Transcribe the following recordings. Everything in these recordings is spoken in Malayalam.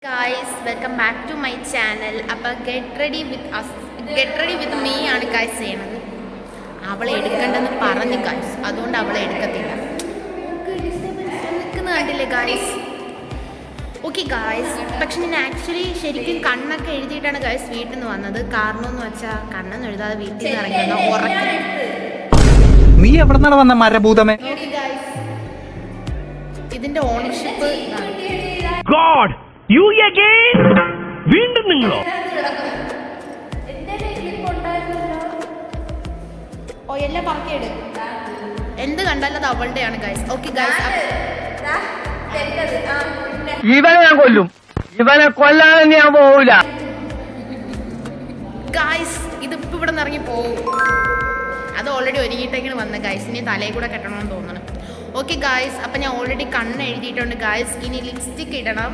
Guys, welcome back to my channel. അപ്പോൾ ഗെറ്റ് റെഡി വിത്ത് മീ ആണ് ഗൈസ് ചെയ്യുന്നത്. അവളെ എടുക്കണ്ടെന്ന് പറഞ്ഞു ഗൈസ്, അതുകൊണ്ട് അവളെ എടുക്കത്തില്ല. നിൽക്കുന്ന കണ്ടില്ലേ ഗൈസ്? ഓക്കെ ഗൈസ്, പക്ഷെ ഞാൻ ആക്ച്വലി ശരിക്കും കണ്ണൊക്കെ എഴുതിയിട്ടാണ് ഗൈസ് വീട്ടിൽ നിന്ന് വന്നത്. കാരണം എന്ന് വെച്ചാൽ കണ്ണെന്ന് എഴുതാതെ വീട്ടിൽ നിന്ന് ഇറങ്ങിയത് ഉറക്കം. നീ എവിടെ നിന്നാണ് വന്ന മരഭൂതമേ? ഇതിന്റെ ഓണർഷിപ്പ് God, you again? വീണ്ടും നിങ്ങളോ? ഓ എല്ലാം പറക്കിയെടു. എന്ത് കണ്ടാലും അത് അവളുടെയാണ് ഗൈസ്. ഓക്കെ ഗൈസ്, ഇവനെ ഞാൻ കൊല്ലും. ഇവനെ കൊല്ലാതെ ഞാൻ പോവില്ല. ഗൈസ് ഇതിപ്പോ ഇവിടെ നിന്ന് ഇറങ്ങി പോകും. അത് ഓൾറെഡി ഒരുങ്ങിയിട്ടേക്കാണ് വന്ന ഗൈസ്. ഇനി തലയിൽ കൂടെ കെട്ടണമെന്ന് തോന്നണം. ഓക്കെ ഗൈസ്, അപ്പം ഞാൻ ഓൾറെഡി കണ്ണ് എഴുതിയിട്ടുണ്ട് ഗൈസ്. ഇനി ലിപ്സ്റ്റിക് ഇടണം,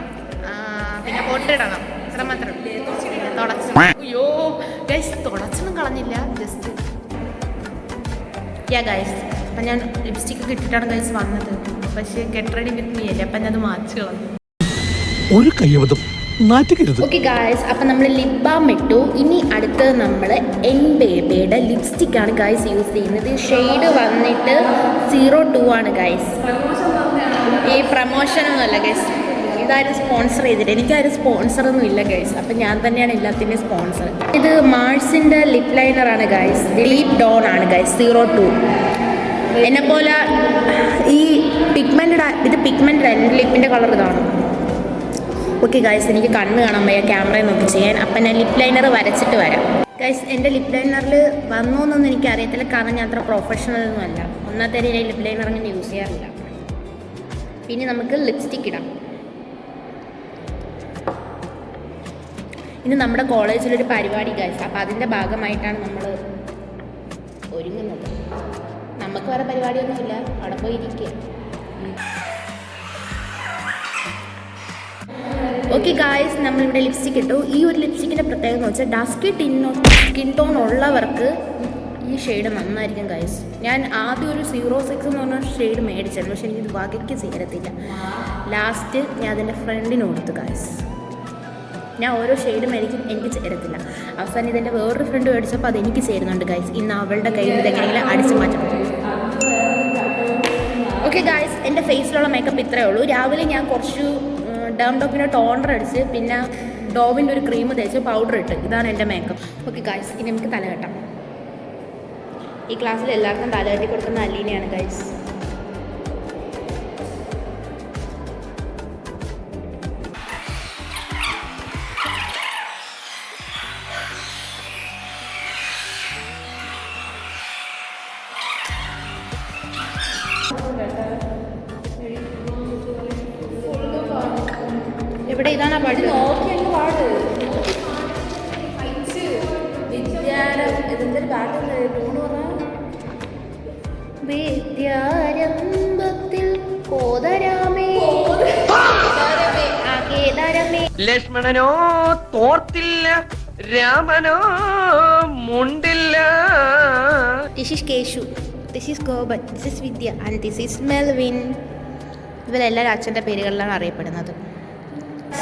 പിന്നെ പൊട്ടിടണം. ഇത്ര മാത്രം തുടച്ചു. അയ്യോ ഗൈസ്, തുടച്ചൊന്നും കളഞ്ഞില്ല, ജസ്റ്റ് ഗൈസ്. അപ്പം ഞാൻ ലിപ്സ്റ്റിക് ഒക്കെ ഇട്ടിട്ടാണ് ഗൈസ് വന്നത്. പക്ഷേ ഗെറ്റ് റെഡി വിത്ത് മീ അല്ലേ, അപ്പം ഞാൻ അത് മാച്ച് കളഞ്ഞു. ഒരു കയ്യബദ്ധം നാറ്റിക്കരുത്. ഓക്കെ ഗൈസ്, അപ്പം നമ്മൾ ലിപ് ബാം ഇട്ടു. ഇനി അടുത്തത് നമ്മൾ എൻ ബേബിയുടെ ലിപ്സ്റ്റിക് ആണ് ഗൈസ് യൂസ് ചെയ്യുന്നത്. ഷെയ്ഡ് വന്നിട്ട് 02 ആണ് ഗൈസ്. ഈ പ്രമോഷനൊന്നുമല്ല ഗൈസ്, ഇതാരും സ്പോൺസർ ചെയ്തിട്ട്, എനിക്കാരും സ്പോൺസറൊന്നും ഇല്ല ഗൈസ്. അപ്പം ഞാൻ തന്നെയാണ് എല്ലാത്തിൻ്റെയും സ്പോൺസർ. ഇത് മാർസിൻ്റെ ലിപ് ലൈനറാണ് ഗൈസ്. ഡീപ് ഡോൺ ആണ് ഗൈസ്, 02. എന്നെപ്പോലെ ഈ ഇത് പിഗ്മെൻറ്റഡ് എൻ്റെ ലിപ്പിൻ്റെ കളർ ഇതാണ്. ഓക്കെ ഗൈസ്, എനിക്ക് കണ്ണ് കാണാൻ വയ്യ ക്യാമറയിൽ നോക്കി ചെയ്യാൻ. അപ്പം ഞാൻ ലിപ് ലൈനർ വരച്ചിട്ട് വരാം ഗൈസ്. എൻ്റെ ലിപ് ലൈനറിൽ വന്നോന്നൊന്നും എനിക്ക് അറിയത്തില്ല, കാരണം ഞാൻ അത്ര പ്രൊഫഷണൽ ഒന്നും അല്ല. ഒന്നാമത്തെ ഞാൻ ലിപ് ലൈനർ അങ്ങനെ യൂസ് ചെയ്യാറില്ല. പിന്നെ നമുക്ക് ലിപ്സ്റ്റിക് ഇടാം. ഇനി നമ്മുടെ കോളേജിലൊരു പരിപാടി ഗൈസ്, അപ്പോൾ അതിൻ്റെ ഭാഗമായിട്ടാണ് നമ്മൾ ഒരുങ്ങുന്നത്. നമുക്ക് വേറെ പരിപാടിയൊന്നുമില്ല, അവിടെ പോയി ഇരിക്കുക. ഓക്കെ ഗായ്സ്, നമ്മളിവിടെ ലിപ്സ്റ്റിക് ഇട്ടു. ഈ ഒരു ലിപ്സ്റ്റിക്കിൻ്റെ പ്രത്യേകത എന്ന് വെച്ചാൽ ഡസ്കി സ്കിൻ ടോൺ ഉള്ളവർക്ക് ഈ ഷെയ്ഡ് നന്നായിരിക്കും ഗൈസ്. ഞാൻ ആദ്യം ഒരു 06 എന്ന് പറഞ്ഞ ഷെയ്ഡ് മേടിച്ചിരുന്നു, പക്ഷേ എനിക്കിത് വകയ്ക്ക് ചേരത്തില്ല. ലാസ്റ്റ് ഞാൻ അതിൻ്റെ ഫ്രണ്ടിന് കൊടുത്തു ഗൈസ്. ഞാൻ ഓരോ ഷെയ്ഡും എനിക്ക് ചേരത്തില്ല. അവസാനം ഇതെൻ്റെ വേറൊരു ഫ്രണ്ട് മേടിച്ചപ്പോൾ അതെനിക്ക് ചേരുന്നുണ്ട് ഗൈസ്. ഇന്ന് അവളുടെ കയ്യിൽ ഇതെങ്ങനെയെങ്കിലും അടിച്ചു മാറ്റണം. ഓക്കെ ഗൈസ്, എൻ്റെ ഫേസിലുള്ള മേക്കപ്പ് ഇത്രയേ ഉള്ളൂ. രാവിലെ ഞാൻ കുറച്ച് ഡോപ്പിൻ്റെ ടോണർ അടിച്ച്, പിന്നെ ഡോവിൻ്റെ ഒരു ക്രീം തേച്ച്, പൗഡർ ഇട്ട്. ഇതാണ് എൻ്റെ മേക്കപ്പ്. ഓക്കെ ഗൈസ്, ഇനി നമുക്ക് തല കെട്ടാം. ഈ ക്ലാസ്സിൽ എല്ലാവർക്കും തല കെട്ടി കൊടുക്കുന്ന അലീനയാണ് ഗൈസ്. ഇവിടെ ഇതാണ് പാട്ട്. വിദ്യാരംഭത്തിൽ ലക്ഷ്മണനോ തോർത്തില്ല, രാമനോ മുണ്ടില്ല. This is Keshu, this is Gobat, this is Vidya and this is Melvin. ഇവരെല്ലാവരും അച്ഛൻ്റെ പേരുകളിലാണ് അറിയപ്പെടുന്നത്.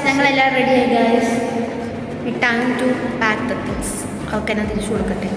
ഞങ്ങളെല്ലാം റെഡിയായി guys. Time to pack the things. Okay, ഞാൻ തിരിച്ചു കൊടുക്കട്ടെ.